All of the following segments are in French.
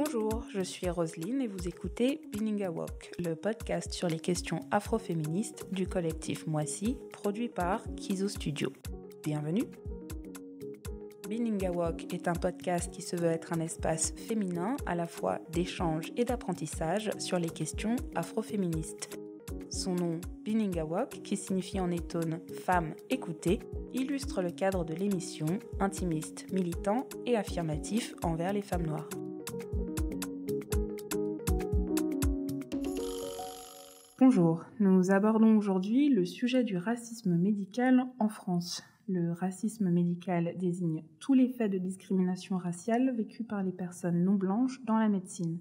Bonjour, je suis Roselyne et vous écoutez Biningawok, le podcast sur les questions afroféministes du collectif Moissy, produit par Kizo Studio. Bienvenue. Biningawok est un podcast qui se veut être un espace féminin à la fois d'échange et d'apprentissage sur les questions afroféministes. Son nom, Biningawok, qui signifie en étone « femme écoutée », illustre le cadre de l'émission, intimiste, militant et affirmatif envers les femmes noires. Bonjour, nous abordons aujourd'hui le sujet du racisme médical en France. Le racisme médical désigne tous les faits de discrimination raciale vécus par les personnes non blanches dans la médecine.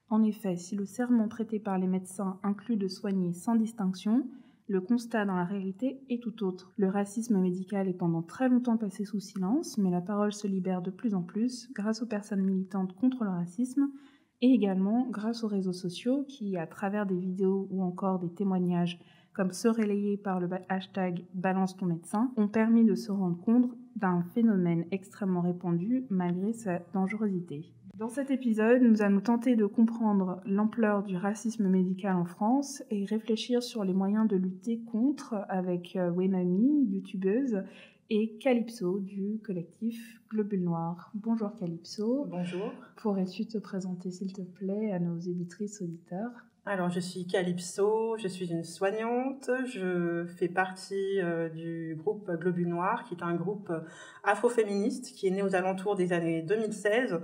En effet, si le serment prêté par les médecins inclut de soigner sans distinction, le constat dans la réalité est tout autre. Le racisme médical est pendant très longtemps passé sous silence, mais la parole se libère de plus en plus grâce aux personnes militantes contre le racisme et également grâce aux réseaux sociaux qui, à travers des vidéos ou encore des témoignages comme ceux relayés par le hashtag Balance ton médecin, ont permis de se rendre compte d'un phénomène extrêmement répandu malgré sa dangerosité. Dans cet épisode, nous allons tenter de comprendre l'ampleur du racisme médical en France et réfléchir sur les moyens de lutter contre avec Wemami, youtubeuse, et Calypso du collectif Globule Noir. Bonjour Calypso. Bonjour. Pourrais-tu te présenter s'il te plaît à nos éditrices auditeurs ? Alors je suis Calypso, je suis une soignante, je fais partie du groupe Globule Noir qui est un groupe afroféministe qui est né aux alentours des années 2016,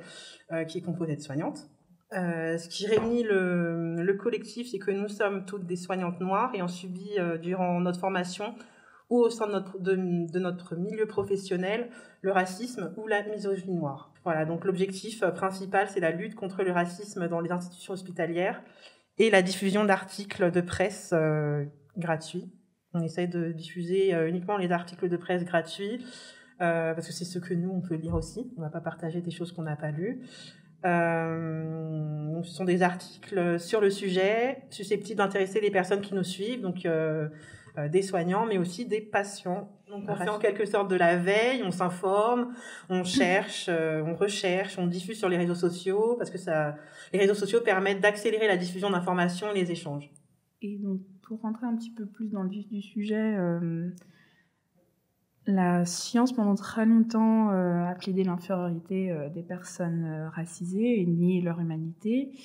qui est composé de soignantes. Ce qui réunit le collectif, c'est que nous sommes toutes des soignantes noires et on subit durant notre formation ou au sein de notre milieu professionnel, le racisme ou la misogynie noire. Voilà, donc l'objectif principal, c'est la lutte contre le racisme dans les institutions hospitalières et la diffusion d'articles de presse gratuits. On essaie de diffuser uniquement les articles de presse gratuits, parce que c'est ce que nous, on peut lire aussi. On ne va pas partager des choses qu'on n'a pas lues. Donc, ce sont des articles sur le sujet, susceptibles d'intéresser les personnes qui nous suivent, donc des soignants, mais aussi des patients. Donc, on fait en quelque sorte de la veille, on s'informe, on cherche, on recherche, on diffuse sur les réseaux sociaux, parce que les réseaux sociaux permettent d'accélérer la diffusion d'informations et les échanges. Et donc, pour rentrer un petit peu plus dans le vif du sujet, la science, pendant très longtemps, a plaidé l'infériorité des personnes racisées et nié leur humanité.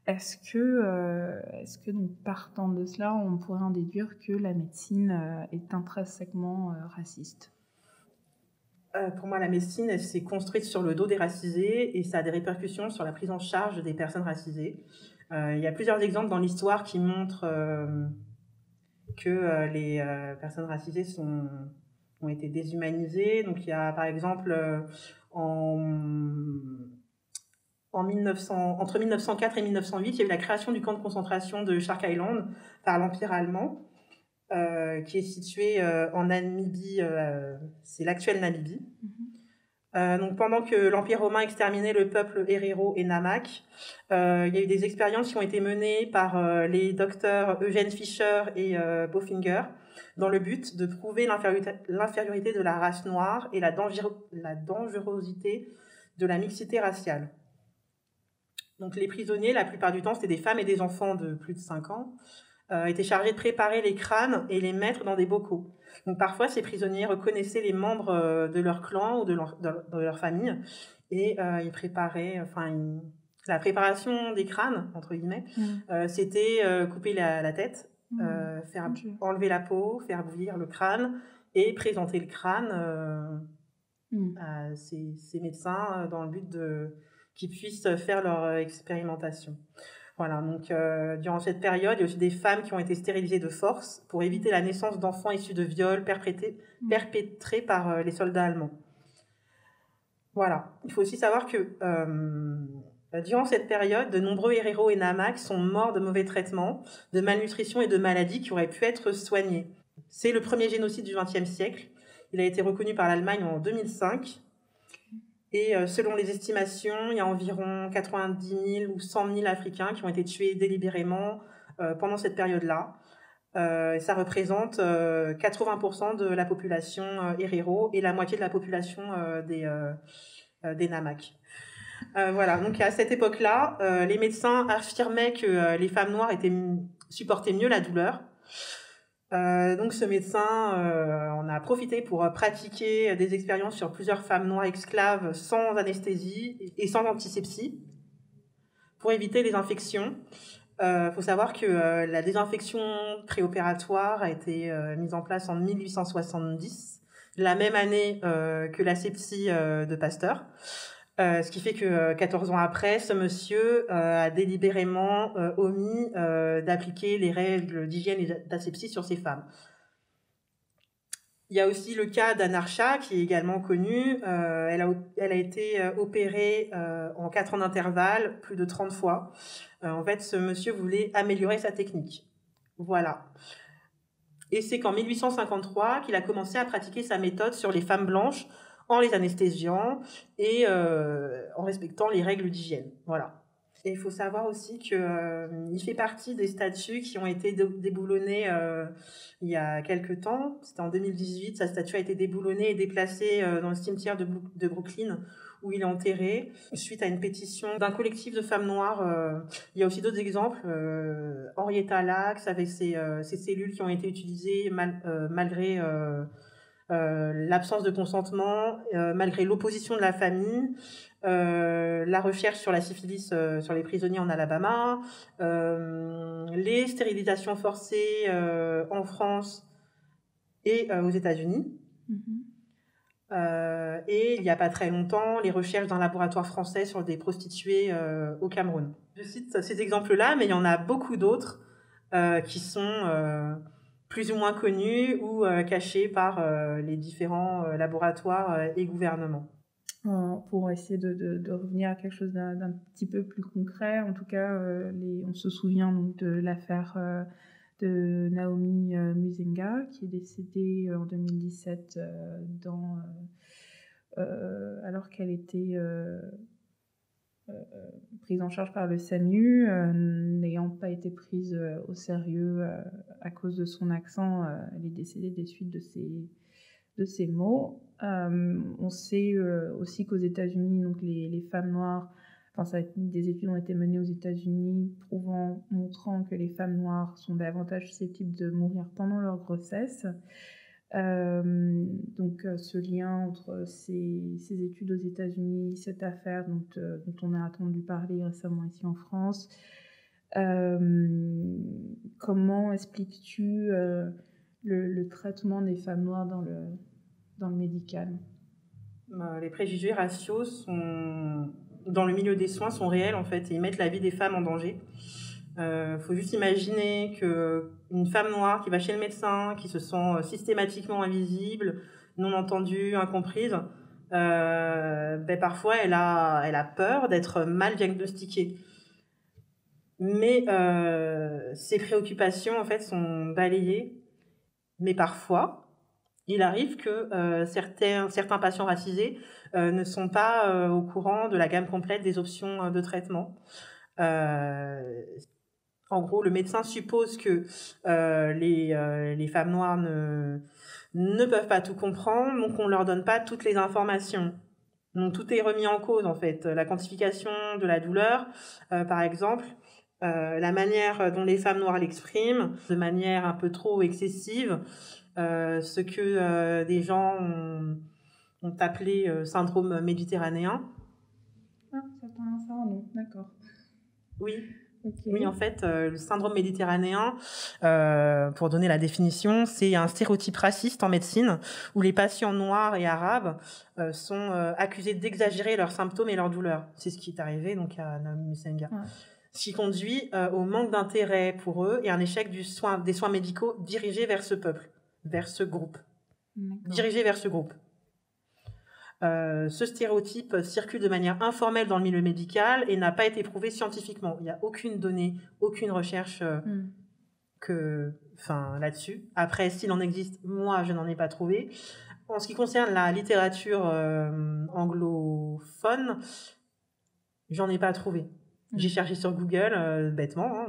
Est-ce que donc, partant de cela, on pourrait en déduire que la médecine est intrinsèquement raciste ? Pour moi, la médecine, elle s'est construite sur le dos des racisés et ça a des répercussions sur la prise en charge des personnes racisées. Il y a plusieurs exemples dans l'histoire qui montrent que les personnes racisées ont été déshumanisées. Donc, il y a par exemple entre 1904 et 1908, il y a eu la création du camp de concentration de Shark Island par l'Empire allemand, qui est situé en Namibie, c'est l'actuelle Namibie. Donc, pendant que l'Empire romain exterminait le peuple Herero et Namak, il y a eu des expériences qui ont été menées par les docteurs Eugène Fischer et Bofinger, dans le but de prouver l'infériorité de la race noire et la dangerosité de la mixité raciale. Donc les prisonniers, la plupart du temps, c'était des femmes et des enfants de plus de 5 ans, étaient chargés de préparer les crânes et les mettre dans des bocaux. Donc parfois, ces prisonniers reconnaissaient les membres de leur clan ou de leur famille et ils préparaient, la préparation des crânes, entre guillemets, c'était couper la tête, faire enlever la peau, faire bouillir le crâne et présenter le crâne à ces médecins dans le but qu'ils puissent faire leur expérimentation. Voilà, donc durant cette période, il y a aussi des femmes qui ont été stérilisées de force pour éviter la naissance d'enfants issus de viols perpétrés par les soldats allemands. Voilà, il faut aussi savoir que durant cette période, de nombreux Herero et Namak sont morts de mauvais traitements, de malnutrition et de maladies qui auraient pu être soignées. C'est le premier génocide du XXe siècle. Il a été reconnu par l'Allemagne en 2005. Et selon les estimations, il y a environ 90 000 ou 100 000 Africains qui ont été tués délibérément pendant cette période-là. Ça représente 80% de la population Herero et la moitié de la population des Namak. Voilà, donc à cette époque-là, les médecins affirmaient que les femmes noires supportaient mieux la douleur. Donc ce médecin en a profité pour pratiquer des expériences sur plusieurs femmes noires esclaves sans anesthésie et sans antisepsie pour éviter les infections. Faut savoir que la désinfection préopératoire a été mise en place en 1870, la même année que l'asepsie de Pasteur. Ce qui fait que 14 ans après, ce monsieur a délibérément omis d'appliquer les règles d'hygiène et d'asepsie sur ces femmes. Il y a aussi le cas d'Anarcha, qui est également connu. Elle a été opérée en 4 ans d'intervalle, plus de 30 fois. En fait, ce monsieur voulait améliorer sa technique. Voilà. Et c'est qu'en 1853 qu'il a commencé à pratiquer sa méthode sur les femmes blanches en les anesthésiant et en respectant les règles d'hygiène. Voilà. Et il faut savoir aussi qu'il fait partie des statues qui ont été déboulonnées il y a quelques temps. C'était en 2018. Sa statue a été déboulonnée et déplacée dans le cimetière de Brooklyn, où il est enterré, suite à une pétition d'un collectif de femmes noires. Il y a aussi d'autres exemples. Henrietta Lacks, avec ses cellules qui ont été utilisées malgré l'absence de consentement, malgré l'opposition de la famille, la recherche sur la syphilis sur les prisonniers en Alabama, les stérilisations forcées en France et aux États-Unis. Et il n'y a pas très longtemps, les recherches d'un laboratoire français sur des prostituées au Cameroun. Je cite ces exemples-là, mais il y en a beaucoup d'autres qui sont plus ou moins connus ou cachés par les différents laboratoires et gouvernements. Pour essayer de revenir à quelque chose d'un petit peu plus concret, en tout cas, on se souvient donc de l'affaire de Naomi Muzenga, qui est décédée en 2017 alors qu'elle était prise en charge par le SAMU, n'ayant pas été prise au sérieux à cause de son accent. Elle est décédée des suites de ces maux. On sait aussi qu'aux États-Unis, donc les femmes noires, des études ont été menées aux États-Unis montrant que les femmes noires sont davantage susceptibles de mourir pendant leur grossesse. Donc ce lien entre ces études aux États-Unis, cette affaire dont on a entendu parler récemment ici en France, comment expliques-tu le traitement des femmes noires dans le médical? Les préjugés raciaux dans le milieu des soins sont réels en fait et ils mettent la vie des femmes en danger. Faut juste imaginer qu'une femme noire qui va chez le médecin, qui se sent systématiquement invisible, non entendue, incomprise, parfois elle a peur d'être mal diagnostiquée. Mais ses préoccupations en fait sont balayées. Mais parfois, il arrive que certains patients racisés ne sont pas au courant de la gamme complète des options de traitement. En gros, le médecin suppose que les femmes noires ne peuvent pas tout comprendre, donc on ne leur donne pas toutes les informations. Donc tout est remis en cause, en fait. La quantification de la douleur, par exemple, la manière dont les femmes noires l'expriment, de manière un peu trop excessive, ce que des gens ont appelé syndrome méditerranéen. Ah, ça a un nom, d'accord. Oui. Okay. Oui, en fait, le syndrome méditerranéen, pour donner la définition, c'est un stéréotype raciste en médecine où les patients noirs et arabes sont accusés d'exagérer leurs symptômes et leurs douleurs. C'est ce qui est arrivé donc à Naomi Muzenga. Ouais. Ce qui conduit au manque d'intérêt pour eux et un échec des soins médicaux dirigés vers ce peuple, vers ce groupe. Dirigés vers ce groupe. Ce stéréotype circule de manière informelle dans le milieu médical et n'a pas été prouvé scientifiquement. Il n'y a aucune donnée, aucune recherche là-dessus. Après, s'il en existe, moi, je n'en ai pas trouvé. En ce qui concerne la littérature anglophone, j'en ai pas trouvé. J'ai cherché sur Google, bêtement.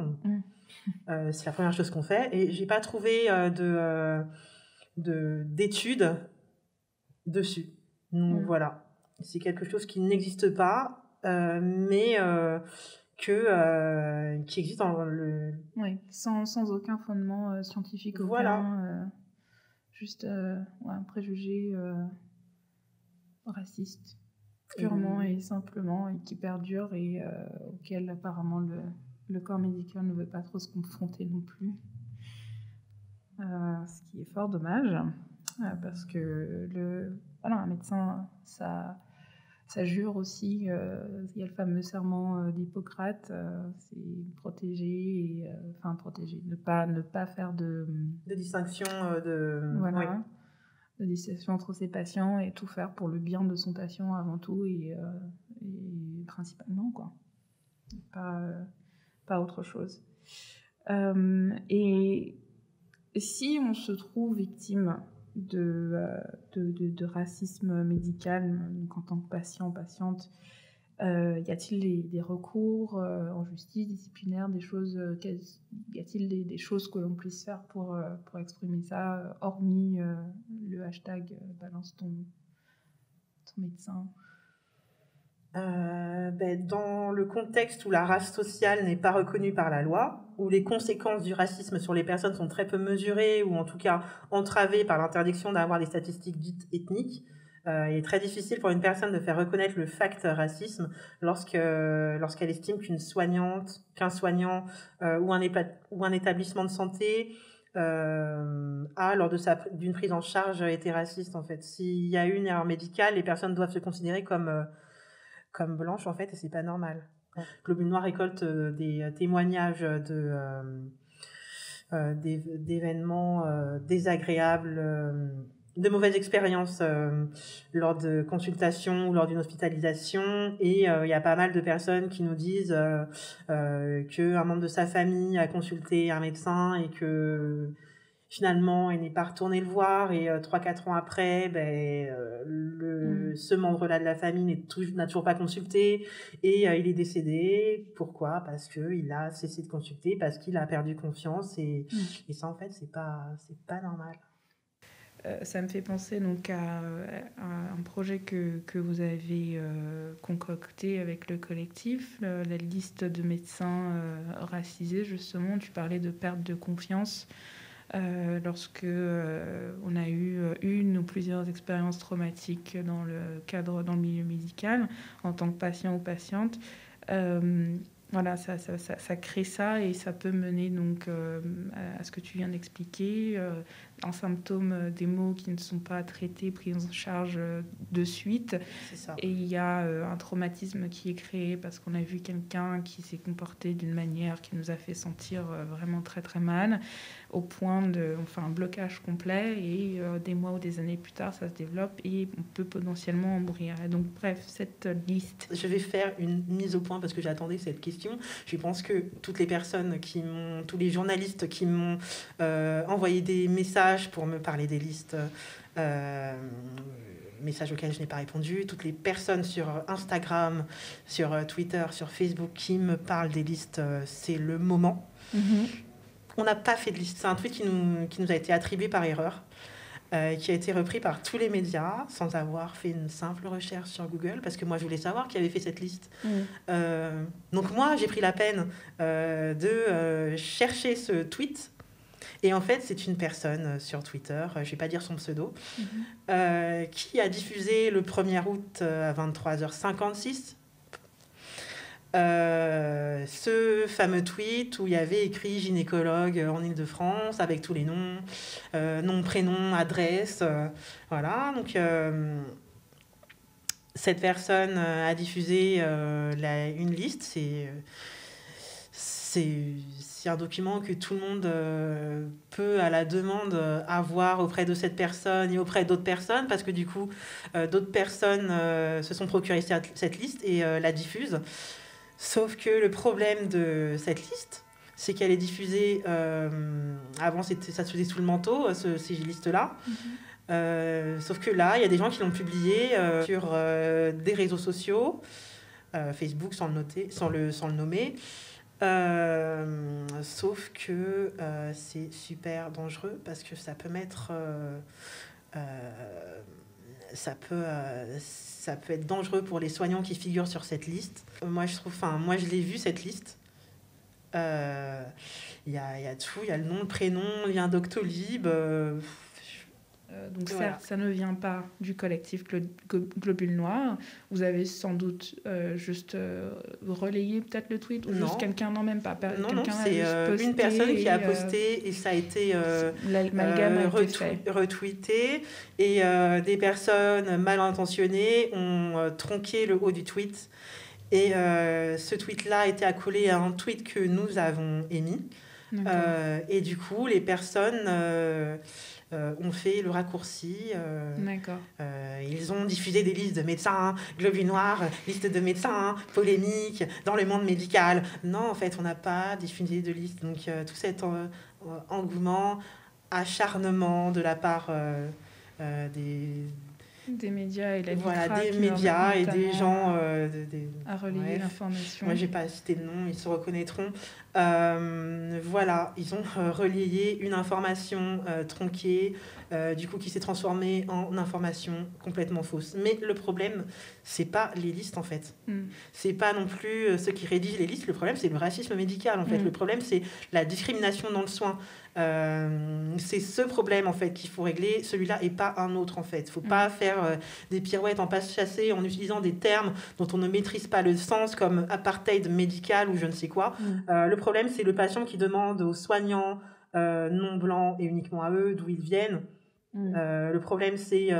C'est la première chose qu'on fait. Et j'ai pas trouvé d'études dessus. Donc voilà, c'est quelque chose qui n'existe pas. mais qui existe dans le... Oui, sans aucun fondement scientifique Voilà. aucun, juste un préjugé raciste, purement et simplement, et qui perdure et auquel apparemment le corps médical ne veut pas trop se confronter non plus. Ce qui est fort dommage, parce que un médecin, ça jure aussi, il y a le fameux serment d'Hippocrate, c'est protéger, ne pas faire de distinction voilà, oui. de distinction entre ses patients et tout faire pour le bien de son patient avant tout et principalement, quoi. Pas autre chose. Et si on se trouve victime de racisme médical, donc en tant que patient, patiente, y a-t-il des recours en justice disciplinaire, des choses, y a-t-il des choses que l'on puisse faire pour exprimer ça, hormis le hashtag balance ton médecin? Dans le contexte où la race sociale n'est pas reconnue par la loi, où les conséquences du racisme sur les personnes sont très peu mesurées ou en tout cas entravées par l'interdiction d'avoir des statistiques dites ethniques, il est très difficile pour une personne de faire reconnaître le facteur racisme lorsqu'elle estime qu'un soignant ou un établissement de santé lors d'une prise en charge, été raciste. En fait, s'il y a eu une erreur médicale, les personnes doivent se considérer comme blanches, en fait, et c'est pas normal. Globule Noir récolte des témoignages d'événements désagréables, de mauvaises expériences lors de consultations ou lors d'une hospitalisation, et il y a pas mal de personnes qui nous disent qu'un membre de sa famille a consulté un médecin et que finalement, il n'est pas retourné le voir, et 3-4 ans après, ce membre-là de la famille n'a toujours pas consulté, et il est décédé. Pourquoi ? Parce qu'il a cessé de consulter, parce qu'il a perdu confiance, et ça, en fait, c'est pas normal. Ça me fait penser donc à un projet que vous avez concocté avec le collectif, la liste de médecins racisés, justement. Tu parlais de perte de confiance. Lorsque on a eu une ou plusieurs expériences traumatiques dans le milieu médical, en tant que patient ou patiente, voilà, ça crée ça, et ça peut mener donc à ce que tu viens d'expliquer, un symptôme, des maux qui ne sont pas traités, pris en charge de suite. C'est ça. Et il y a un traumatisme qui est créé parce qu'on a vu quelqu'un qui s'est comporté d'une manière qui nous a fait sentir vraiment très très mal, au point un blocage complet, et des mois ou des années plus tard, ça se développe et on peut potentiellement en mourir. Et donc, bref, cette liste... Je vais faire une mise au point parce que j'attendais cette question. Je pense que toutes les personnes tous les journalistes qui m'ont envoyé des messages pour me parler des listes, messages auxquels je n'ai pas répondu, toutes les personnes sur Instagram, sur Twitter, sur Facebook qui me parlent des listes, c'est le moment. On n'a pas fait de liste. C'est un tweet qui nous a été attribué par erreur, qui a été repris par tous les médias sans avoir fait une simple recherche sur Google, parce que moi, je voulais savoir qui avait fait cette liste. Donc moi, j'ai pris la peine de chercher ce tweet. Et en fait, c'est une personne sur Twitter, je ne vais pas dire son pseudo, qui a diffusé le 1er août à 23h56 ce fameux tweet où il y avait écrit gynécologue en Île-de-France avec tous les noms, nom, prénom, adresse, voilà. Donc cette personne a diffusé une liste. C'est un document que tout le monde peut, à la demande, avoir auprès de cette personne et auprès d'autres personnes, parce que du coup, d'autres personnes se sont procurées cette liste et la diffusent. Sauf que le problème de cette liste, c'est qu'elle est diffusée... avant, ça se faisait sous le manteau, ces listes-là. Sauf que là, il y a des gens qui l'ont publiée sur des réseaux sociaux, Facebook sans le nommer. Sauf que c'est super dangereux, parce que ça peut mettre ça peut être dangereux pour les soignants qui figurent sur cette liste. Moi, je l'ai vu, cette liste. Il y a tout, il y a le nom, le prénom, lien Doctolib. Donc Voilà. certes, ça ne vient pas du collectif Globule Noir. Vous avez sans doute juste relayé peut-être le tweet, ou Non. juste quelqu'un, non même pas. Non, quelqu'un c'est une personne qui a posté et ça a été l'amalgame a été fait. retweeté, et des personnes mal intentionnées ont tronqué le haut du tweet. Et ce tweet-là a été accolé à un tweet que nous avons émis. Et du coup, les personnes ont fait le raccourci. D'accord. Ils ont diffusé des listes de médecins, Globule Noir, liste de médecins, polémique, dans le monde médical. Non, en fait, on n'a pas diffusé de liste. Donc, tout cet engouement, acharnement de la part des médias et la des médias et des gens à relayer l'information. Moi, j'ai pas cité le nom, ils se reconnaîtront. Voilà, ils ont relayé une information tronquée, du coup qui s'est transformée en information complètement fausse. Mais le problème, c'est pas les listes en fait. C'est pas non plus ceux qui rédigent les listes. Le problème, c'est le racisme médical en fait. Le problème, c'est la discrimination dans le soin. C'est ce problème en fait qu'il faut régler, celui-là et pas un autre en fait. Faut pas faire des pirouettes en passe chassée en utilisant des termes dont on ne maîtrise pas le sens, comme apartheid médical ou je ne sais quoi. Le problème, c'est le patient qui demande aux soignants non blancs et uniquement à eux d'où ils viennent. Le problème, c'est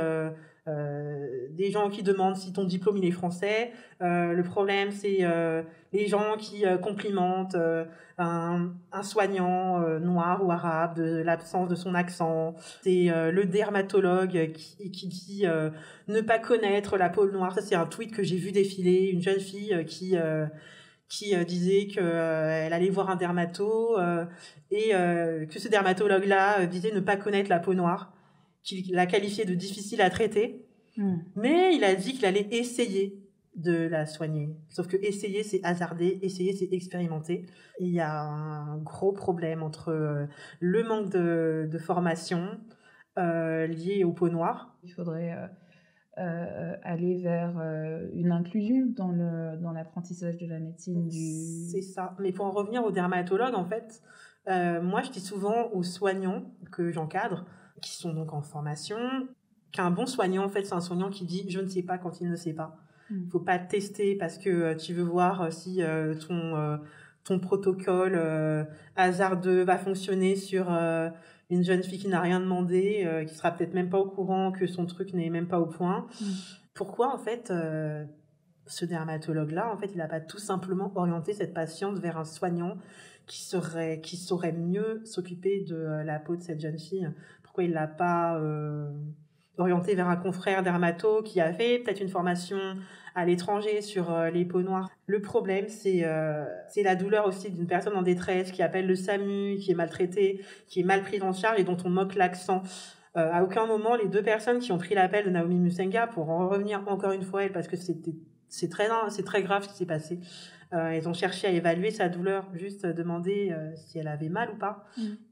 des gens qui demandent si ton diplôme il est français. Le problème, c'est les gens qui complimentent un soignant noir ou arabe de l'absence de son accent. C'est le dermatologue qui dit ne pas connaître la peau noire. Ça, c'est un tweet que j'ai vu défiler. Une jeune fille qui disait qu'elle allait voir un dermato et que ce dermatologue-là disait ne pas connaître la peau noire, qu'il l'a qualifiée de difficile à traiter, mais il a dit qu'il allait essayer de la soigner. Sauf que essayer, c'est hasarder, essayer, c'est expérimenter. Il y a un gros problème entre le manque de formation lié aux peaux noires. Il faudrait aller vers une inclusion dans l'apprentissage de la médecine. C'est ça. Mais pour en revenir aux dermatologues, en fait, moi, je dis souvent aux soignants que j'encadre, qui sont donc en formation, qu'un bon soignant, en fait, c'est un soignant qui dit « je ne sais pas » quand il ne sait pas. Il ne faut pas tester parce que tu veux voir si ton protocole hasardeux va fonctionner sur une jeune fille qui n'a rien demandé, qui sera peut-être même pas au courant que son truc n'est même pas au point. Pourquoi, en fait, ce dermatologue-là, en fait, il n'a pas tout simplement orienté cette patiente vers un soignant qui saurait mieux s'occuper de la peau de cette jeune fille? Pourquoi il l'a pas orienté vers un confrère dermato qui a fait peut-être une formation à l'étranger sur les peaux noires? Le problème, c'est la douleur aussi d'une personne en détresse qui appelle le SAMU, qui est maltraitée, qui est mal prise en charge et dont on moque l'accent. À aucun moment, les deux personnes qui ont pris l'appel de Naomi Musenga, pour en revenir encore une fois, parce que c'est très grave ce qui s'est passé, ils ont cherché à évaluer sa douleur, juste demander si elle avait mal ou pas.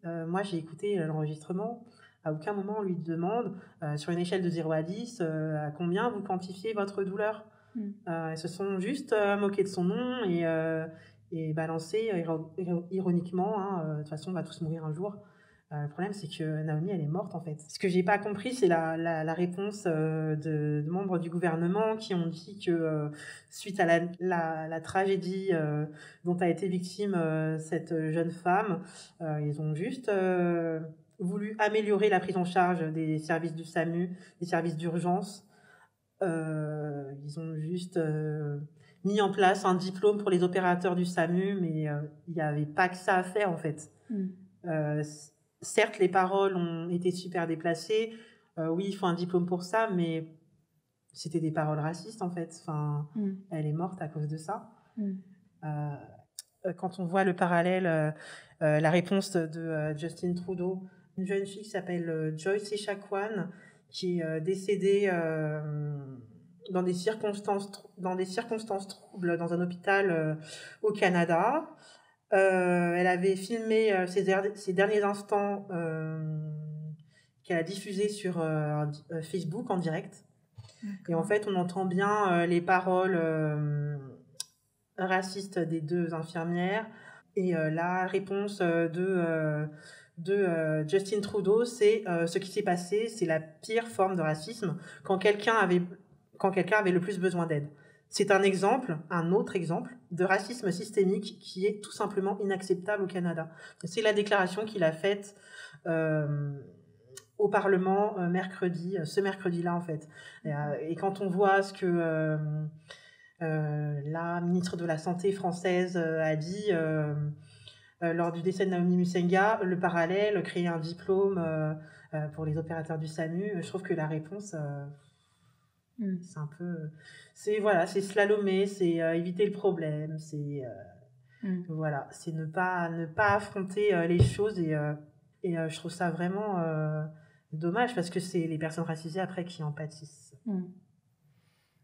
Moi, j'ai écouté l'enregistrement. À aucun moment, on lui demande, sur une échelle de 0 à 10, à combien vous quantifiez votre douleur. Ils se sont juste moqués de son nom et balancé ironiquement, de toute façon, on va tous mourir un jour. Le problème, c'est que Naomi, elle est morte, en fait. Ce que j'ai pas compris, c'est la réponse de membres du gouvernement qui ont dit que suite à la tragédie dont a été victime cette jeune femme, ils ont juste voulu améliorer la prise en charge des services du SAMU, des services d'urgence. Ils ont juste mis en place un diplôme pour les opérateurs du SAMU, mais il n'y avait pas que ça à faire, en fait. Certes, les paroles ont été super déplacées. Oui, il faut un diplôme pour ça, mais c'était des paroles racistes, en fait. Enfin, elle est morte à cause de ça. Quand on voit le parallèle, la réponse de Justin Trudeau, une jeune fille qui s'appelle Joyce Echaquan, qui est décédée dans des circonstances troubles dans un hôpital au Canada. Elle avait filmé ses derniers instants qu'elle a diffusés sur Facebook en direct. Et en fait, on entend bien les paroles racistes des deux infirmières. Et la réponse de Justin Trudeau, c'est ce qui s'est passé, c'est la pire forme de racisme quand quelqu'un avait le plus besoin d'aide. C'est un autre exemple de racisme systémique qui est tout simplement inacceptable au Canada. C'est la déclaration qu'il a faite au Parlement ce mercredi-là en fait. Et quand on voit ce que la ministre de la Santé française a dit lors du décès de Naomi Musenga, le parallèle, créer un diplôme pour les opérateurs du SAMU, je trouve que la réponse... c'est un peu... C'est slalomer, c'est éviter le problème, c'est... Voilà, c'est ne pas affronter les choses et je trouve ça vraiment dommage parce que c'est les personnes racisées après qui en pâtissent.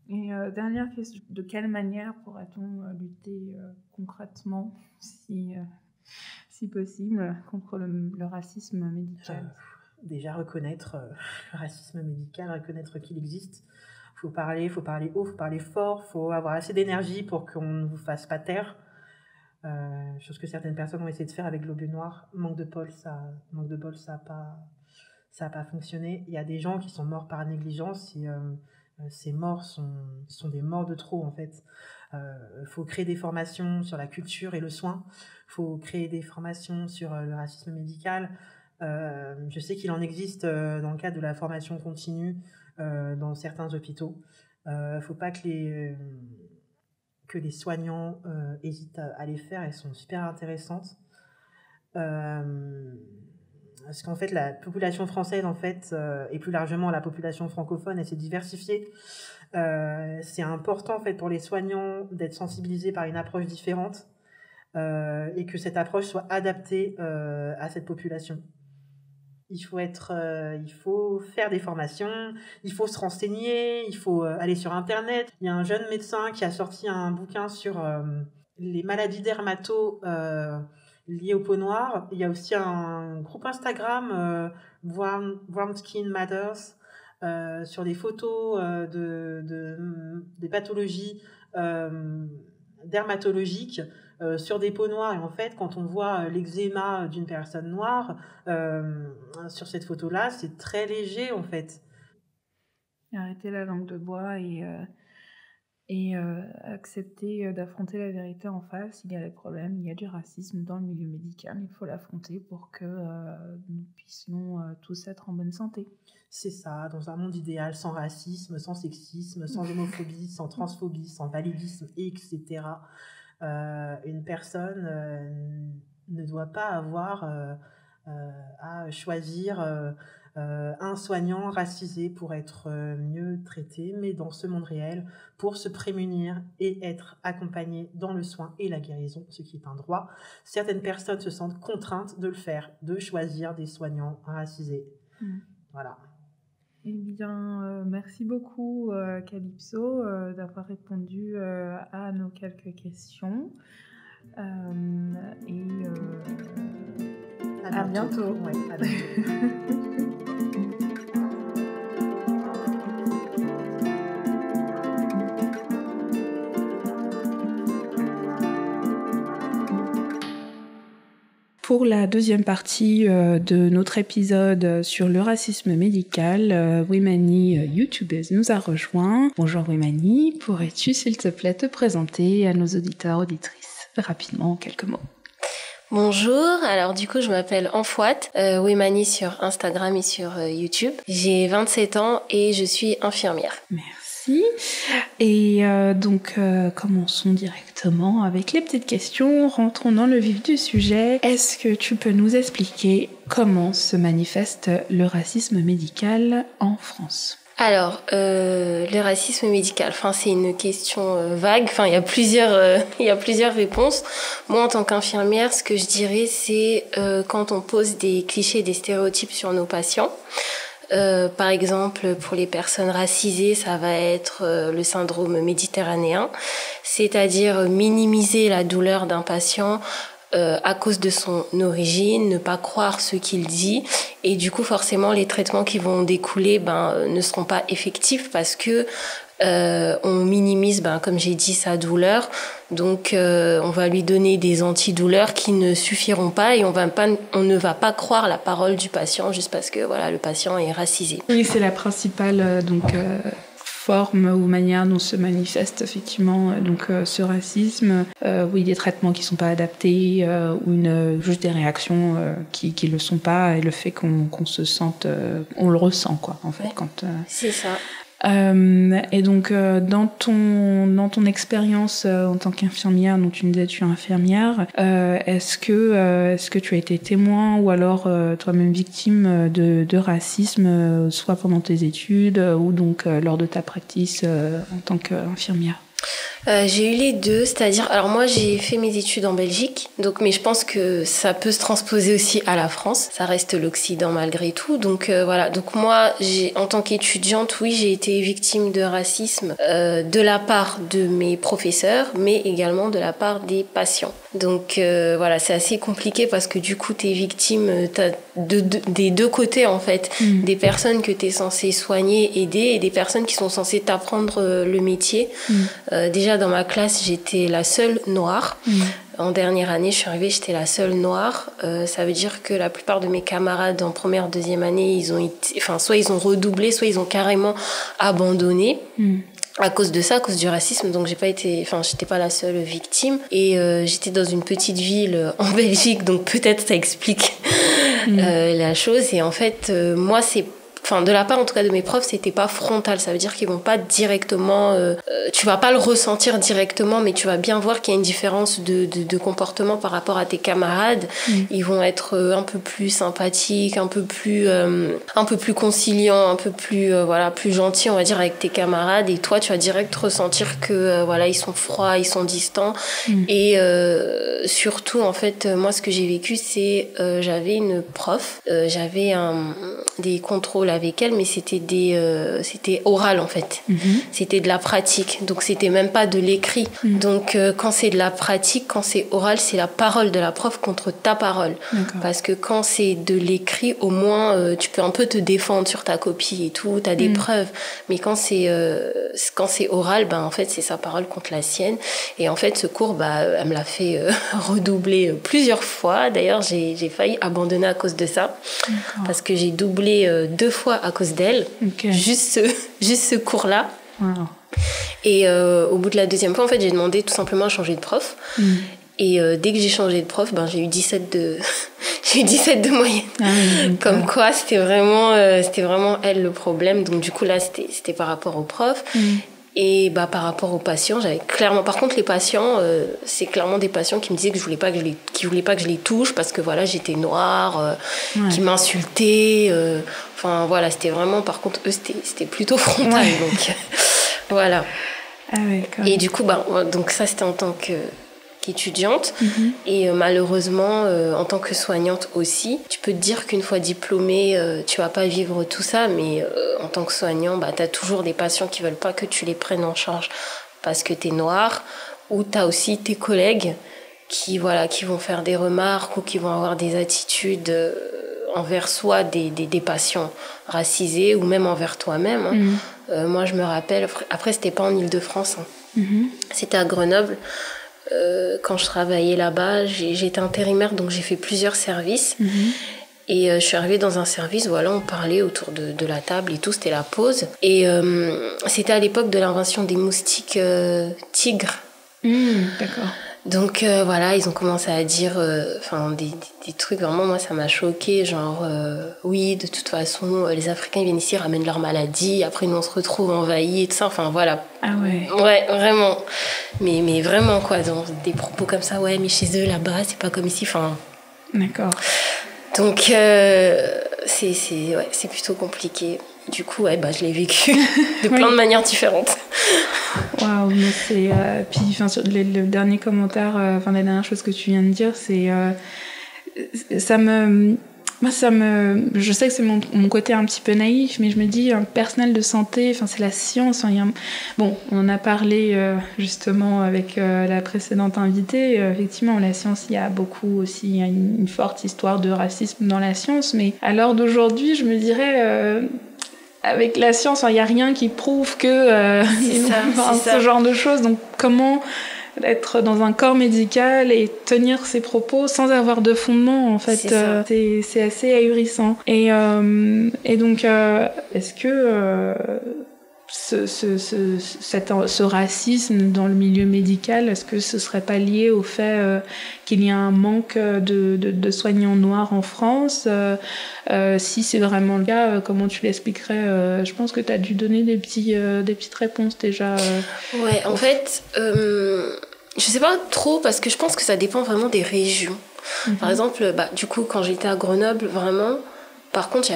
Et dernière question, de quelle manière pourrait-on lutter concrètement, si possible, contre le racisme médical ? Déjà reconnaître le racisme médical, reconnaître qu'il existe. Il faut parler haut, il faut parler fort, il faut avoir assez d'énergie pour qu'on ne vous fasse pas taire. Chose que certaines personnes ont essayé de faire avec Globule Noir. Manque de bol, ça a pas fonctionné. Il y a des gens qui sont morts par négligence et ces morts sont des morts de trop en fait. Faut créer des formations sur la culture et le soin. Faut créer des formations sur le racisme médical. Je sais qu'il en existe dans le cadre de la formation continue dans certains hôpitaux. Faut pas que les soignants hésitent à les faire. Elles sont super intéressantes. Parce qu'en fait, la population française, en fait, et plus largement la population francophone, elle s'est diversifiée. C'est important, en fait, pour les soignants d'être sensibilisés par une approche différente et que cette approche soit adaptée à cette population. Il faut faire des formations, il faut se renseigner, il faut aller sur Internet. Il y a un jeune médecin qui a sorti un bouquin sur les maladies dermato liées aux peaux noires. Il y a aussi un groupe Instagram, Brown Skin Matters, sur des photos des pathologies dermatologiques sur des peaux noires. Et en fait, quand on voit l'eczéma d'une personne noire sur cette photo-là, c'est très léger en fait. Arrêter la langue de bois et accepter d'affronter la vérité en face. Il y a des problèmes, il y a du racisme dans le milieu médical. Il faut l'affronter pour que nous puissions tous être en bonne santé. C'est ça, dans un monde idéal, sans racisme, sans sexisme, sans homophobie, sans transphobie, sans validisme, etc. Une personne ne doit pas avoir à choisir un soignant racisé pour être mieux traité, mais dans ce monde réel, pour se prémunir et être accompagné dans le soin et la guérison, ce qui est un droit. Certaines personnes se sentent contraintes de le faire, de choisir des soignants racisés. Voilà. Eh bien, merci beaucoup Calypso d'avoir répondu à nos quelques questions. Et à bientôt. Ouais, à bientôt. Pour la deuxième partie de notre épisode sur le racisme médical, Wimani, youtubeuse, nous a rejoint. Bonjour Wimani, pourrais-tu s'il te plaît te présenter à nos auditeurs, auditrices, rapidement en quelques mots? Bonjour, alors du coup je m'appelle Anfouat, Wimani sur Instagram et sur YouTube. J'ai 27 ans et je suis infirmière. Merci. Et donc commençons directement avec les petites questions, rentrons dans le vif du sujet. Est-ce que tu peux nous expliquer comment se manifeste le racisme médical en France ? Alors, le racisme médical, c'est une question vague. Il y a plusieurs réponses. Moi, en tant qu'infirmière, ce que je dirais, c'est quand on pose des clichés, des stéréotypes sur nos patients. Par exemple, pour les personnes racisées, ça va être le syndrome méditerranéen, c'est-à-dire minimiser la douleur d'un patient à cause de son origine, ne pas croire ce qu'il dit, et du coup forcément les traitements qui vont découler ne seront pas effectifs parce que on minimise, comme j'ai dit, sa douleur. Donc on va lui donner des antidouleurs qui ne suffiront pas et on ne va pas croire la parole du patient juste parce que voilà, le patient est racisé. Oui, c'est la principale forme ou manière dont se manifeste effectivement ce racisme. Oui, des traitements qui ne sont pas adaptés ou juste des réactions qui ne le sont pas, et le fait qu'on se sente, on le ressent quoi en fait. Ouais, c'est ça. Et donc dans ton expérience en tant qu'infirmière, donc tu me disais tu es infirmière, est-ce que tu as été témoin ou alors toi-même victime de racisme, soit pendant tes études ou donc lors de ta practice en tant qu'infirmière? J'ai eu les deux, c'est-à-dire, alors moi j'ai fait mes études en Belgique, mais je pense que ça peut se transposer aussi à la France, ça reste l'Occident malgré tout, donc voilà, donc moi en tant qu'étudiante, oui, j'ai été victime de racisme de la part de mes professeurs, mais également de la part des patients. Donc voilà, c'est assez compliqué parce que du coup t'es victime des deux côtés en fait, des personnes que t'es censé soigner, aider, et des personnes qui sont censées t'apprendre le métier. Déjà dans ma classe, j'étais la seule noire. En dernière année, je suis arrivée, j'étais la seule noire. Ça veut dire que la plupart de mes camarades en première, deuxième année, soit ils ont redoublé, soit ils ont carrément abandonné. À cause de ça, à cause du racisme, donc j'étais pas la seule victime, et j'étais dans une petite ville en Belgique, donc peut-être ça explique la chose. Et en fait, moi de la part en tout cas de mes profs, c'était pas frontal, ça veut dire qu'ils vont pas directement tu vas pas le ressentir directement, mais tu vas bien voir qu'il y a une différence de comportement par rapport à tes camarades. Ils vont être un peu plus sympathiques, un peu plus conciliants, un peu plus plus gentils, on va dire, avec tes camarades, et toi tu vas direct ressentir que ils sont froids, ils sont distants. Et surtout en fait, moi ce que j'ai vécu, c'est j'avais une prof, j'avais des contrôles avec elle, mais c'était oral en fait. C'était de la pratique, donc c'était même pas de l'écrit. Donc quand c'est de la pratique, quand c'est oral, c'est la parole de la prof contre ta parole. Parce que quand c'est de l'écrit, au moins tu peux un peu te défendre sur ta copie et tout, t'as des preuves. Mais quand c'est oral, en fait c'est sa parole contre la sienne. Et en fait ce cours, elle me l'a fait redoubler plusieurs fois. D'ailleurs j'ai failli abandonner à cause de ça, parce que j'ai doublé 2 fois à cause d'elle. Juste ce cours-là. Et au bout de la 2e fois, en fait, j'ai demandé tout simplement à changer de prof. Et dès que j'ai changé de prof, j'ai eu 17 de moyenne. Comme quoi, c'était vraiment elle le problème. Donc du coup, là, c'était par rapport au prof. Et par rapport aux patients, j'avais clairement... Par contre, les patients, c'est clairement des patients qui me disaient que voulaient pas que je les touche parce que j'étais noire, qui m'insultaient. C'était vraiment... Par contre, eux, c'était plutôt frontal. Donc, voilà. Et du coup, donc ça, c'était en tant qu'étudiante. Et malheureusement, en tant que soignante aussi, tu peux te dire qu'une fois diplômée, tu vas pas vivre tout ça, mais en tant que soignant, tu as toujours des patients qui veulent pas que tu les prennes en charge parce que tu es noire, ou tu as aussi tes collègues qui vont faire des remarques ou qui vont avoir des attitudes envers soit des patients racisés ou même envers toi-même. Moi, je me rappelle, après, c'était pas en Île-de-France, c'était à Grenoble. Quand je travaillais là-bas, j'étais intérimaire, donc j'ai fait plusieurs services. Et je suis arrivée dans un service, on parlait autour de la table et tout, c'était la pause. Et c'était à l'époque de l'invention des moustiques tigres. D'accord. Donc ils ont commencé à dire des trucs, vraiment moi ça m'a choquée, genre oui, de toute façon les Africains ils viennent ici, ramènent leur maladie, après nous on se retrouve envahis et tout ça, Ah ouais. Ouais, vraiment. Mais vraiment quoi, dans des propos comme ça, mais chez eux là-bas c'est pas comme ici, D'accord. Donc c'est plutôt compliqué. Du coup, je l'ai vécu de plein de manières différentes. Waouh, mais c'est... puis, le dernier commentaire, la dernière chose que tu viens de dire, c'est... ça me... Moi, je sais que c'est mon côté un petit peu naïf, mais je me dis, un personnel de santé, c'est la science. Bon, on en a parlé justement avec la précédente invitée. Effectivement, la science, il y a beaucoup aussi, il y a une forte histoire de racisme dans la science, mais à l'heure d'aujourd'hui, je me dirais... avec la science, il n'y a rien qui prouve que ce genre de choses. Donc, comment être dans un corps médical et tenir ses propos sans avoir de fondement, en fait, c'est assez ahurissant. Et donc, est-ce que ce racisme dans le milieu médical, est-ce que ce serait pas lié au fait qu'il y a un manque de soignants noirs en France? Si c'est vraiment le cas, comment tu l'expliquerais? Je pense que tu as dû donner des petites réponses déjà. Ouais, en fait, je sais pas trop parce que je pense que ça dépend vraiment des régions. Par exemple, du coup, quand j'étais à Grenoble, vraiment, par contre,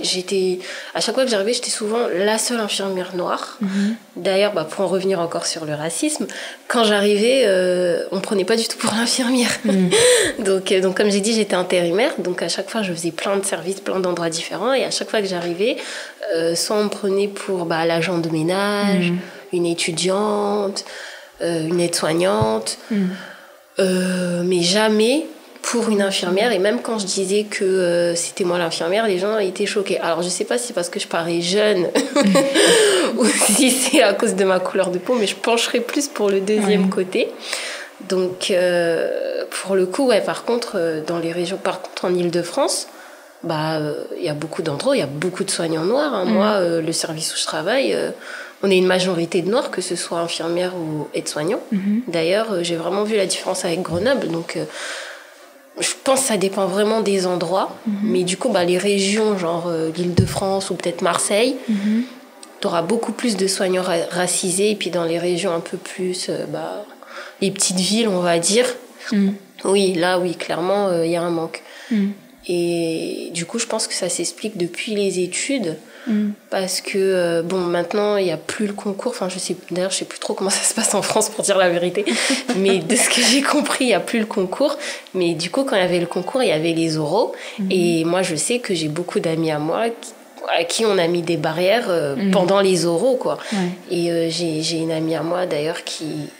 j'étais à chaque fois que j'arrivais, j'étais souvent la seule infirmière noire. D'ailleurs, pour en revenir encore sur le racisme, quand j'arrivais, on me prenait pas du tout pour l'infirmière. Donc comme j'ai dit, j'étais intérimaire, donc à chaque fois je faisais plein de services, plein d'endroits différents, et à chaque fois que j'arrivais, soit on me prenait pour l'agent de ménage, une étudiante, une aide-soignante, mais jamais pour une infirmière. Et même quand je disais que c'était moi l'infirmière, les gens étaient choqués. Alors je sais pas si c'est parce que je parais jeune ou si c'est à cause de ma couleur de peau, mais je pencherais plus pour le deuxième côté. Donc pour le coup, par contre, dans les régions, en Île-de-France, il y a beaucoup d'endroits, il y a beaucoup de soignants noirs. Moi, le service où je travaille, on est une majorité de noirs, que ce soit infirmière ou aide-soignant. D'ailleurs, j'ai vraiment vu la différence avec Grenoble. Donc je pense que ça dépend vraiment des endroits. Mais du coup, les régions, genre l'Île-de-France ou peut-être Marseille, t'auras beaucoup plus de soignants racisés. Et puis dans les régions un peu plus, les petites villes, on va dire, oui, clairement, il y a un manque. Et du coup, je pense que ça s'explique depuis les études. Parce que, maintenant, il n'y a plus le concours. Je sais plus trop comment ça se passe en France, pour dire la vérité. Mais de ce que j'ai compris, il n'y a plus le concours. Mais du coup, quand il y avait le concours, il y avait les oraux. Et moi, je sais que j'ai beaucoup d'amis à moi à qui on a mis des barrières pendant les oraux, quoi. Et j'ai une amie à moi, d'ailleurs, qui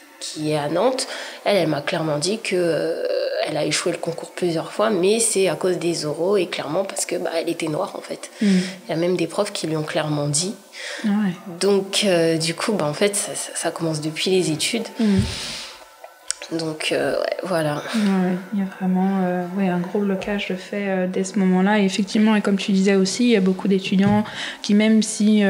est à Nantes. Elle m'a clairement dit que... elle a échoué le concours plusieurs fois, mais c'est à cause des oraux et clairement parce que elle était noire, en fait. Il y a même des profs qui lui ont clairement dit. Donc, du coup, en fait, ça commence depuis les études. Donc, voilà. Il y a vraiment un gros blocage de fait dès ce moment-là. Et effectivement, et comme tu disais aussi, il y a beaucoup d'étudiants qui, même si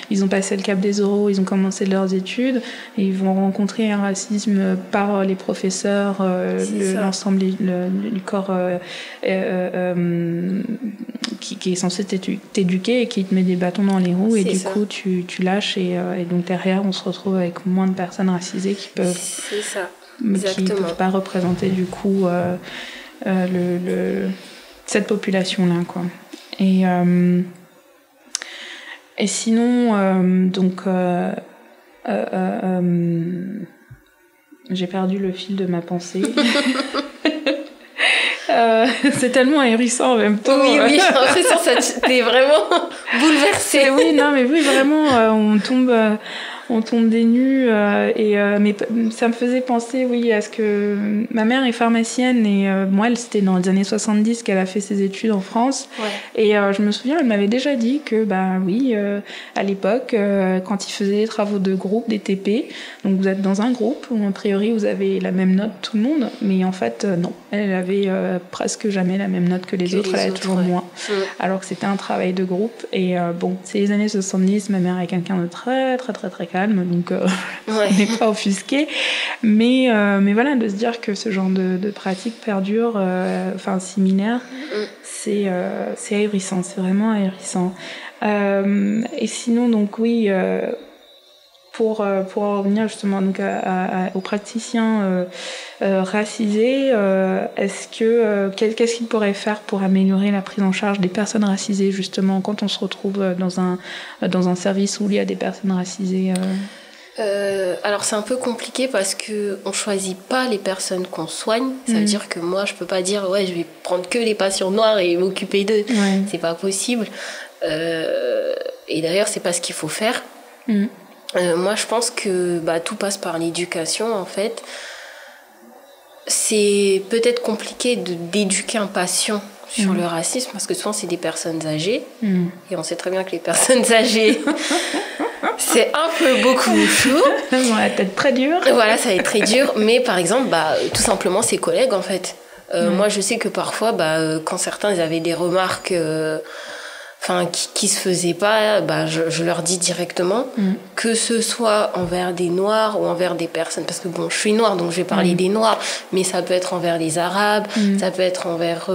ils ont passé le cap des oraux, ils ont commencé leurs études, et ils vont rencontrer un racisme par les professeurs, l'ensemble du corps qui est censé t'éduquer et qui te met des bâtons dans les roues. Et du coup, tu lâches. Et donc, derrière, on se retrouve avec moins de personnes racisées qui peuvent... C'est ça. Mais qui ne peuvent pas représenter du coup cette population-là, quoi. Et sinon, j'ai perdu le fil de ma pensée. C'est tellement ahurissant en même temps. Oui, j'ai l'impression que ça t'es vraiment bouleversée. Oui, vraiment, on tombe des nues mais ça me faisait penser à ce que ma mère est pharmacienne et moi c'était dans les années 70 qu'elle a fait ses études en France et je me souviens, elle m'avait déjà dit que à l'époque quand ils faisaient des travaux de groupe, des TP, donc vous êtes dans un groupe où a priori vous avez la même note tout le monde, mais en fait non, elle avait presque jamais la même note que les autres, elle avait toujours moins, alors que c'était un travail de groupe. Et c'est les années 70, ma mère est quelqu'un de très très très très calme, donc on n'est pas offusqué, mais voilà, de se dire que ce genre de pratique perdure, similaire, c'est ahurissant, c'est vraiment ahurissant. Et sinon, donc oui, pour en revenir justement donc aux praticiens racisés, qu'est-ce qu'ils pourraient faire pour améliorer la prise en charge des personnes racisées, justement, quand on se retrouve dans un service où il y a des personnes racisées Alors c'est un peu compliqué parce que on choisit pas les personnes qu'on soigne. Ça veut dire que moi je peux pas dire je vais prendre que les patients noirs et m'occuper d'eux. C'est pas possible. Et d'ailleurs c'est pas ce qu'il faut faire. Moi je pense que tout passe par l'éducation en fait. C'est peut-être compliqué d'éduquer un patient sur le racisme parce que souvent c'est des personnes âgées et on sait très bien que les personnes âgées c'est un peu beaucoup chaud. Ça va être très dur. Voilà, ça va être très dur. Mais par exemple, tout simplement ses collègues en fait. Moi je sais que parfois quand certains ils avaient des remarques qui se faisaient pas, je leur dis directement, que ce soit envers des noirs ou envers des personnes, parce que je suis noire donc je vais parler des noirs, mais ça peut être envers les arabes, ça peut être envers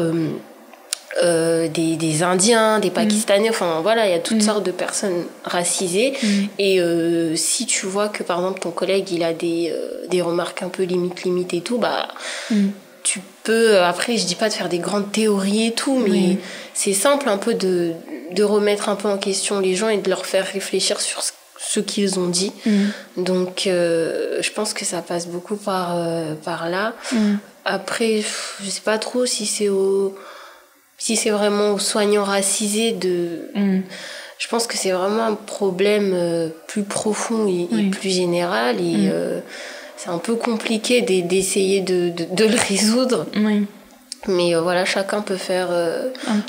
des indiens, des pakistanais, enfin voilà, il y a toutes sortes de personnes racisées et si tu vois que par exemple ton collègue il a des remarques un peu limite et tout, tu peux, après je dis pas de faire des grandes théories et tout, mais c'est simple un peu de remettre un peu en question les gens et de leur faire réfléchir sur ce qu'ils ont dit. Donc je pense que ça passe beaucoup par là. Après je sais pas trop si c'est vraiment aux soignants racisés je pense que c'est vraiment un problème plus profond et plus général et c'est un peu compliqué d'essayer de le résoudre. Mais voilà, chacun peut faire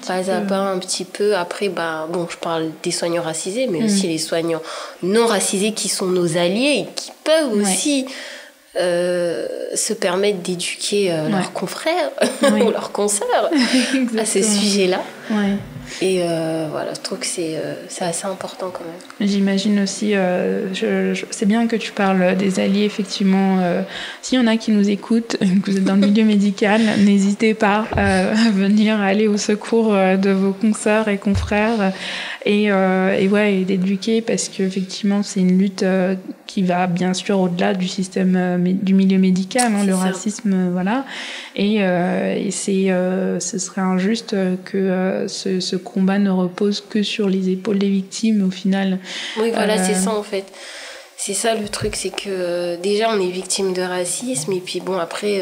pas à pas un petit peu. Après, je parle des soignants racisés, mais aussi les soignants non racisés qui sont nos alliés et qui peuvent aussi se permettre d'éduquer leurs confrères ou leurs consoeurs à ce sujet-là. Et voilà, je trouve que c'est assez important quand même. J'imagine aussi, c'est bien que tu parles des alliés, effectivement. S'il y en a qui nous écoutent, que vous êtes dans le milieu médical, n'hésitez pas à venir aller au secours de vos consoeurs et confrères et d'éduquer, parce qu'effectivement, c'est une lutte qui va bien sûr au-delà du système du milieu médical, le racisme, voilà. Et ce serait injuste que ce combat ne repose que sur les épaules des victimes au final. Oui, voilà, c'est ça en fait. C'est ça le truc, c'est que déjà on est victime de racisme et puis après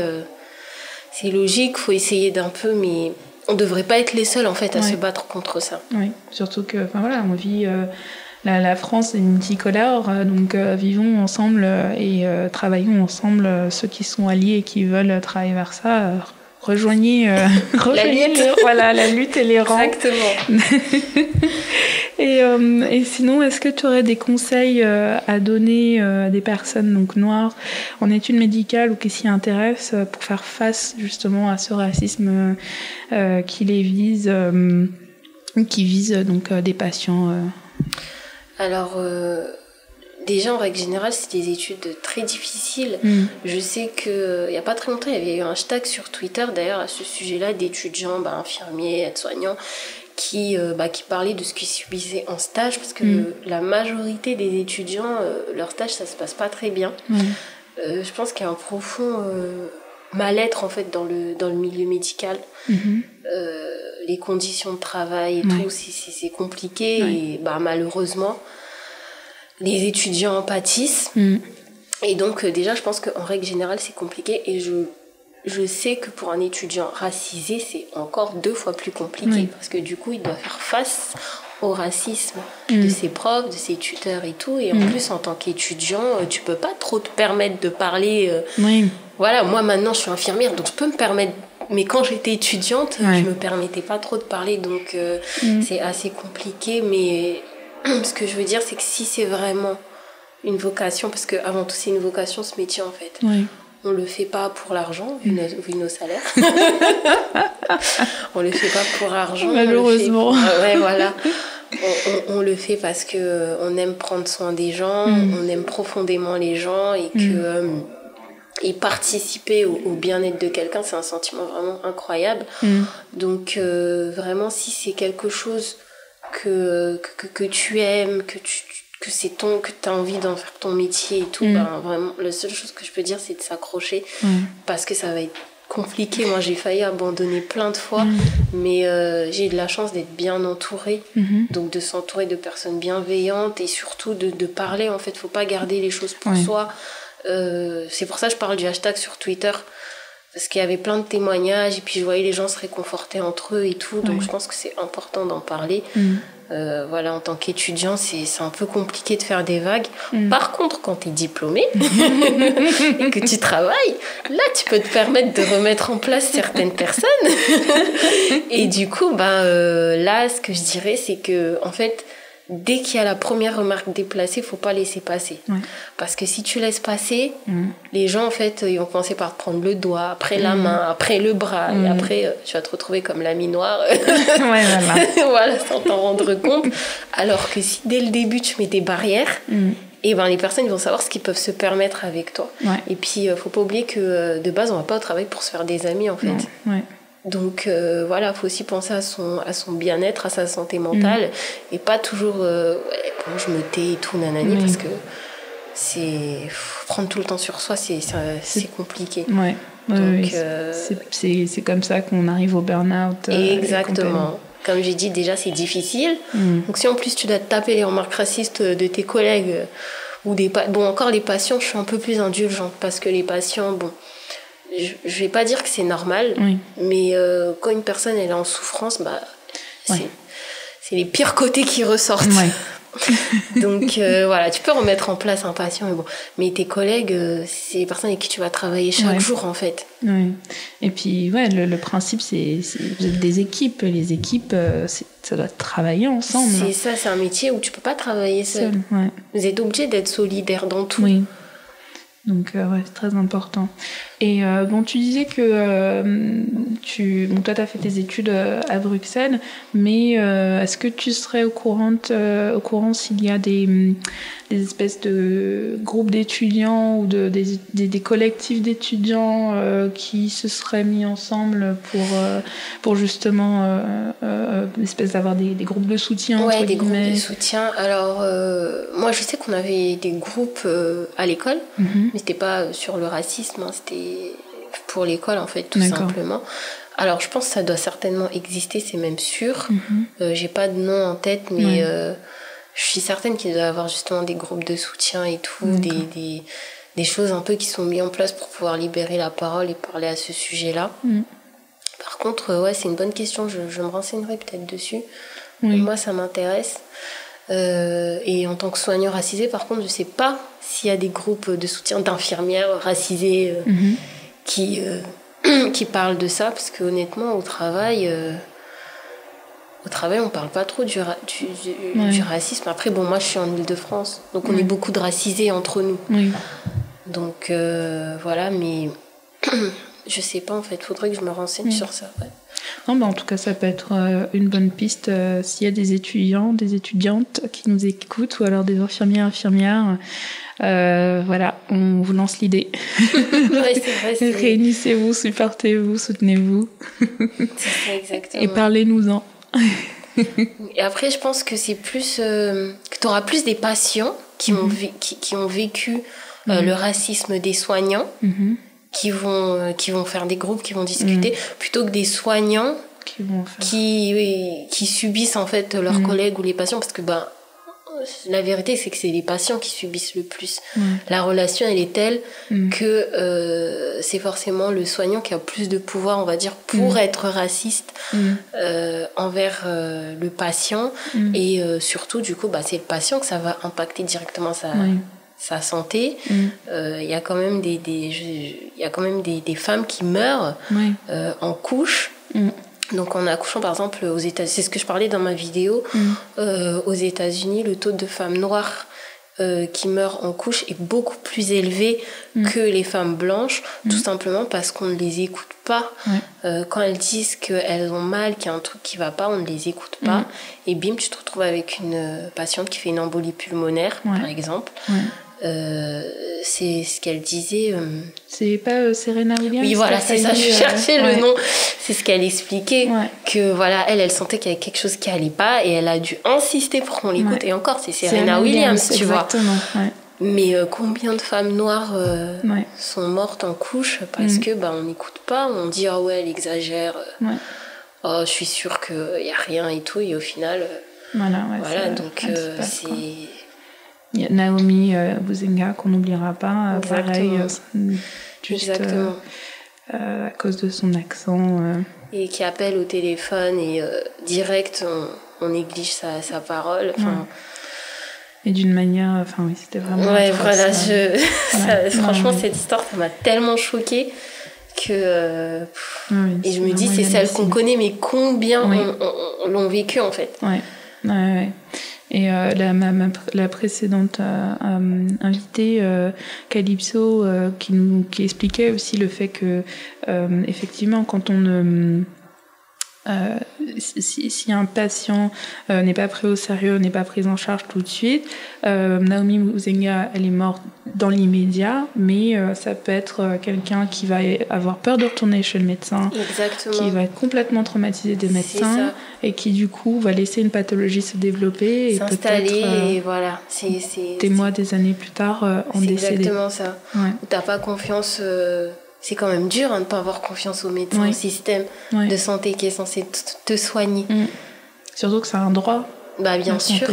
c'est logique, faut essayer d'un peu, mais on devrait pas être les seuls en fait à se battre contre ça. Oui, surtout que on vit la France est multicolore, donc vivons ensemble et travaillons ensemble, ceux qui sont alliés et qui veulent travailler vers ça. Rejoignez la lutte et les rangs. Exactement. Et sinon, est-ce que tu aurais des conseils à donner à des personnes donc noires en études médicales ou qui s'y intéressent pour faire face justement à ce racisme qui les vise, qui vise donc des patients Alors déjà, en règle générale, c'est des études très difficiles. Je sais qu'il n'y a pas très longtemps, il y avait eu un hashtag sur Twitter, d'ailleurs, à ce sujet-là, d'étudiants, infirmiers, aides-soignants, qui parlaient de ce qu'ils subissaient en stage, parce que la majorité des étudiants, leur stage, ça se passe pas très bien. Je pense qu'il y a un profond mal-être, en fait, dans le milieu médical. Les conditions de travail et tout, c'est compliqué, et malheureusement... les étudiants en pâtissent. Et donc, déjà, je pense qu'en règle générale, c'est compliqué. Et je sais que pour un étudiant racisé, c'est encore 2 fois plus compliqué. Parce que du coup, il doit faire face au racisme de ses profs, de ses tuteurs et tout. Et en plus, en tant qu'étudiant, tu peux pas trop te permettre de parler. Voilà, moi, maintenant, je suis infirmière, donc je peux me permettre... Mais quand j'étais étudiante, je me permettais pas trop de parler. Donc, c'est assez compliqué, mais... Ce que je veux dire, c'est que si c'est vraiment une vocation, parce qu'avant tout, c'est une vocation, ce métier, en fait. On le fait pas pour l'argent, vu nos salaires. On le fait pas pour l'argent. Malheureusement. Voilà. On le fait parce qu'on aime prendre soin des gens, on aime profondément les gens et que... et participer au bien-être de quelqu'un, c'est un sentiment vraiment incroyable. Donc, vraiment, si c'est quelque chose... que tu aimes, que tu as envie d'en faire ton métier et tout, vraiment, la seule chose que je peux dire, c'est de s'accrocher parce que ça va être compliqué. Moi, j'ai failli abandonner plein de fois, mais j'ai de la chance d'être bien entourée, donc de s'entourer de personnes bienveillantes et surtout de parler. En fait, faut pas garder les choses pour soi. C'est pour ça que je parle du hashtag sur Twitter, parce qu'il y avait plein de témoignages et puis je voyais les gens se réconforter entre eux et tout, donc je pense que c'est important d'en parler. Voilà, en tant qu'étudiant, c'est un peu compliqué de faire des vagues. Par contre, quand tu es diplômé et que tu travailles, là, tu peux te permettre de remettre en place certaines personnes. Et du coup, là, ce que je dirais, c'est que, en fait, dès qu'il y a la première remarque déplacée, il ne faut pas laisser passer. Parce que si tu laisses passer, les gens, en fait, ils vont commencer par te prendre le doigt, après la main, après le bras, et après, tu vas te retrouver comme l'ami noir. Voilà, sans t'en rendre compte. Alors que si, dès le début, tu mets des barrières, et les personnes vont savoir ce qu'ils peuvent se permettre avec toi. Et puis, il ne faut pas oublier que, de base, on ne va pas au travail pour se faire des amis, en fait. Donc voilà, il faut aussi penser à son bien-être, à sa santé mentale et pas toujours je me tais et tout nanani parce que prendre tout le temps sur soi, c'est compliqué. Donc c'est comme ça qu'on arrive au burn-out. Exactement. Comme j'ai dit, déjà c'est difficile. Donc si en plus tu dois te taper les remarques racistes de tes collègues ou encore les patients, je suis un peu plus indulgente parce que les patients, je vais pas dire que c'est normal, mais quand une personne elle est en souffrance, c'est les pires côtés qui ressortent. Donc voilà, tu peux remettre en place un patient, mais tes collègues, c'est les personnes avec qui tu vas travailler chaque jour en fait. Et puis le principe, c'est vous êtes des équipes, les équipes, ça doit travailler ensemble. C'est ça, c'est un métier où tu peux pas travailler seul. Vous êtes obligé d'être solidaire dans tout. Donc c'est très important. Et tu disais que toi tu as fait tes études à Bruxelles, mais est-ce que tu serais au courant s'il y a des espèces de groupes d'étudiants ou des collectifs d'étudiants qui se seraient mis ensemble pour justement espèce d'avoir des groupes de soutien? Des groupes de soutien. Alors moi je sais qu'on avait des groupes à l'école, mais c'était pas sur le racisme, c'était pour l'école en fait, tout simplement. Alors je pense que ça doit certainement exister, c'est même sûr. J'ai pas de nom en tête, mais je suis certaine qu'il doit y avoir justement des groupes de soutien et tout, des choses un peu qui sont mises en place pour pouvoir libérer la parole et parler à ce sujet-là. Par contre, c'est une bonne question, je me renseignerai peut-être dessus. Moi, ça m'intéresse. Et en tant que soignant racisé, par contre, je sais pas s'il y a des groupes de soutien d'infirmières racisées qui parlent de ça, parce que honnêtement, au travail, on parle pas trop du racisme. Après, moi, je suis en Île-de-France, donc on est beaucoup de racisés entre nous. Donc, voilà, mais je sais pas, en fait, faudrait que je me renseigne sur ça. Non, en tout cas, ça peut être une bonne piste s'il y a des étudiants, des étudiantes qui nous écoutent, ou alors des infirmières. Voilà, on vous lance l'idée. C'est vrai. Réunissez-vous, supportez-vous, soutenez-vous. C'est ça, exactement. Et parlez-nous-en. Et après, je pense que c'est plus que tu auras plus des patients qui ont vécu le racisme des soignants, qui vont faire des groupes, qui vont discuter, plutôt que des soignants qui subissent en fait leurs collègues ou les patients, parce que la vérité c'est que c'est les patients qui subissent le plus. La relation elle est telle que c'est forcément le soignant qui a plus de pouvoir, on va dire, pour être raciste envers le patient, et surtout du coup c'est le patient que ça va impacter directement sa santé. Il y a quand même des femmes qui meurent en couche. Donc en accouchant par exemple aux États-Unis, c'est ce que je parlais dans ma vidéo, aux États-Unis, le taux de femmes noires qui meurent en couche est beaucoup plus élevé que les femmes blanches, tout simplement parce qu'on ne les écoute pas. Quand elles disent qu'elles ont mal, qu'il y a un truc qui va pas, on ne les écoute pas, et bim, tu te retrouves avec une patiente qui fait une embolie pulmonaire par exemple. C'est ce qu'elle disait. C'est pas Serena Williams? Oui, voilà, c'est ça, je cherchais le nom. C'est ce qu'elle expliquait, que voilà, elle sentait qu'il y avait quelque chose qui allait pas et elle a dû insister pour qu'on l'écoute. Et encore, c'est Serena Williams, tu vois. Mais combien de femmes noires sont mortes en couche parce que on n'écoute pas, on dit ah ouais elle exagère, oh je suis sûre qu'il n'y a rien et tout, et au final voilà donc c'est... Il y a Naomi Muzenga qu'on n'oubliera pas, pareil, juste à cause de son accent. Et qui appelle au téléphone et direct on néglige sa parole. Et d'une manière, c'était vraiment... Ouais, voilà, franchement, cette histoire, ça m'a tellement choquée que... et je me dis, c'est celle qu'on connaît, mais combien on l'ont vécu, en fait. Ouais. Et la précédente invitée, Calypso, qui expliquait aussi le fait que, effectivement, quand on... si un patient n'est pas pris au sérieux, n'est pas pris en charge tout de suite, Naomi Muzenga, elle est morte dans l'immédiat, mais ça peut être quelqu'un qui va avoir peur de retourner chez le médecin, qui va être complètement traumatisé des médecins et qui du coup va laisser une pathologie se développer et s'installer, et voilà, des mois, des années plus tard en décéder. C'est exactement ça. T'as pas confiance. C'est quand même dur de ne pas avoir confiance aux médecins, au système de santé qui est censé te soigner. Surtout que c'est un droit. Bien sûr.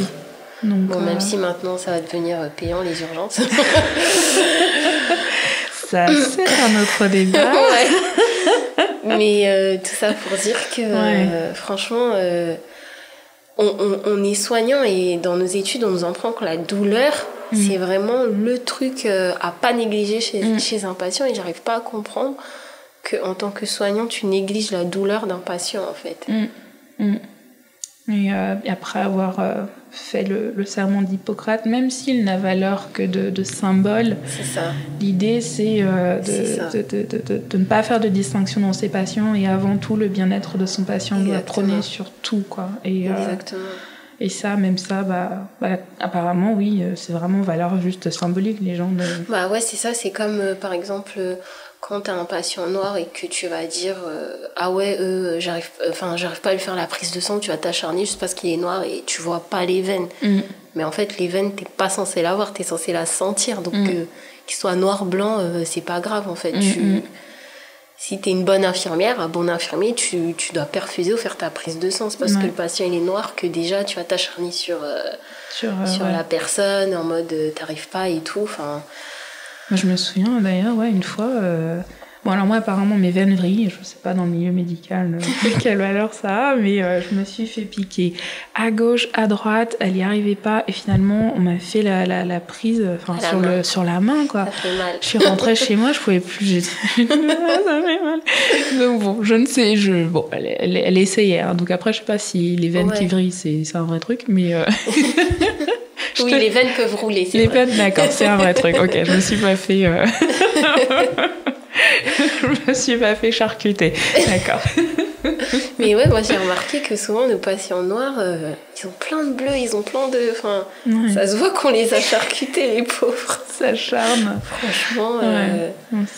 Donc, même si maintenant ça va devenir payant les urgences. Ça, c'est un autre débat. Mais tout ça pour dire que franchement, on est soignant et dans nos études, on nous apprend que la douleur... C'est vraiment le truc à pas négliger chez un patient, et j'arrive pas à comprendre qu'en tant que soignant, tu négliges la douleur d'un patient, en fait. Et après avoir fait le serment d'Hippocrate, même s'il n'a valeur que de symbole, l'idée c'est de ne pas faire de distinction dans ses patients, et avant tout le bien-être de son patient doit prôner sur tout, quoi. Exactement. Et ça, même ça, apparemment, oui, c'est vraiment valeur juste symbolique, les gens... ouais, c'est ça, c'est comme, par exemple, quand t'as un patient noir et que tu vas dire ah ouais, j'arrive pas à lui faire la prise de sang, tu vas t'acharner juste parce qu'il est noir et tu vois pas les veines. Mais en fait, les veines, t'es pas censé la voir, t'es censé la sentir. Donc, qu'il soit noir, blanc, c'est pas grave, en fait. Si tu es une bonne infirmière, un bon infirmier, tu dois perfuser ou faire ta prise de sang. C'est parce que le patient il est noir que déjà tu vas t'acharner sur la personne en mode t'arrives pas et tout. Moi, je me souviens d'ailleurs, une fois... Bon, alors moi, apparemment, mes veines vrillent. Je sais pas dans le milieu médical quelle valeur ça a, mais je me suis fait piquer à gauche, à droite. Elle y arrivait pas. Et finalement, on m'a fait la prise sur la main, quoi. Ça fait mal. Je suis rentrée chez moi, je pouvais plus. Ça fait mal. Donc bon, je ne sais. Bon, elle essayait. Hein. Donc après, je sais pas si les veines qui vrillent, c'est un vrai truc, mais... Oui, les veines peuvent rouler, c'est les vrai. Veines, d'accord, c'est un vrai truc. Ok, je me suis pas fait... Je me suis pas fait charcuter. D'accord. Mais ouais, moi j'ai remarqué que souvent nos patients noirs, ils ont plein de bleus, ils ont plein de... ça se voit qu'on les a charcutés, les pauvres. Ça charme. Franchement...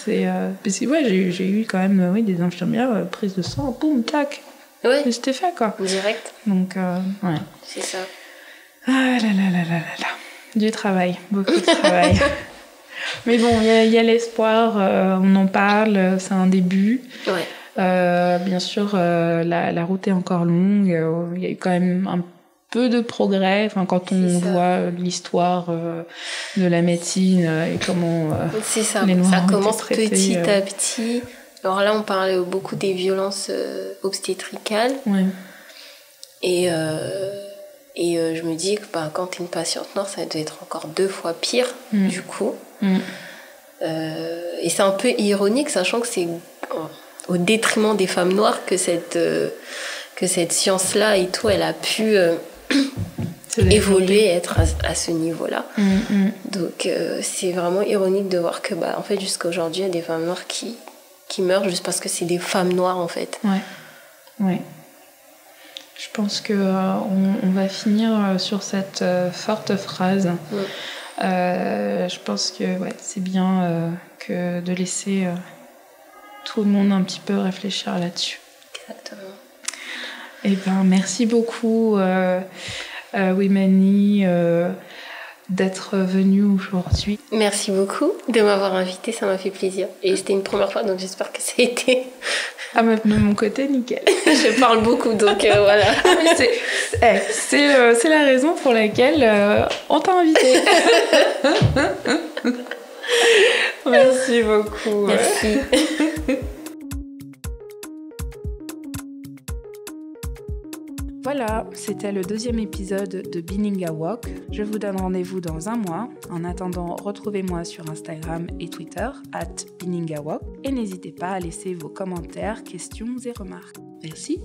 C'est, j'ai eu quand même des infirmières, prise de sang, boum, tac. Ouais. C'était fait, quoi. Direct. Donc, C'est ça. Ah là. Du travail, beaucoup de travail. Mais bon, il y a l'espoir, on en parle, c'est un début. Bien sûr, la route est encore longue, il y a eu quand même un peu de progrès, quand on voit l'histoire de la médecine et comment c'est ça. Les Noirs ça commence ont été traités, petit à petit. Alors là, on parlait beaucoup des violences obstétricales. Et je me dis que quand tu es une patiente noire, ça doit être encore 2 fois pire, du coup. Et c'est un peu ironique, sachant que c'est au détriment des femmes noires que cette science-là et tout, elle a pu évoluer et être à ce niveau-là. Donc c'est vraiment ironique de voir que en fait, jusqu'à aujourd'hui, il y a des femmes noires qui meurent juste parce que c'est des femmes noires, en fait. Ouais. Je pense qu'on va finir sur cette forte phrase. Je pense que c'est bien que de laisser tout le monde un petit peu réfléchir là-dessus. Exactement. Eh ben, merci beaucoup, Wimani. d'être venue aujourd'hui. Merci beaucoup de m'avoir invitée, ça m'a fait plaisir. Et c'était une première fois, donc j'espère que ça a été... Ah, mais de mon côté, nickel. Je parle beaucoup, donc voilà. C'est la raison pour laquelle on t'a invitée. Merci beaucoup. Merci. Voilà, c'était le 2e épisode de Bininga Walk. Je vous donne rendez-vous dans un mois. En attendant, retrouvez-moi sur Instagram et Twitter @BiningAWalk et n'hésitez pas à laisser vos commentaires, questions et remarques. Merci.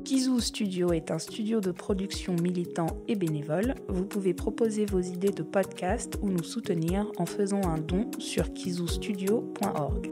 Kizou Studio est un studio de production militant et bénévole. Vous pouvez proposer vos idées de podcast ou nous soutenir en faisant un don sur kizoustudio.org.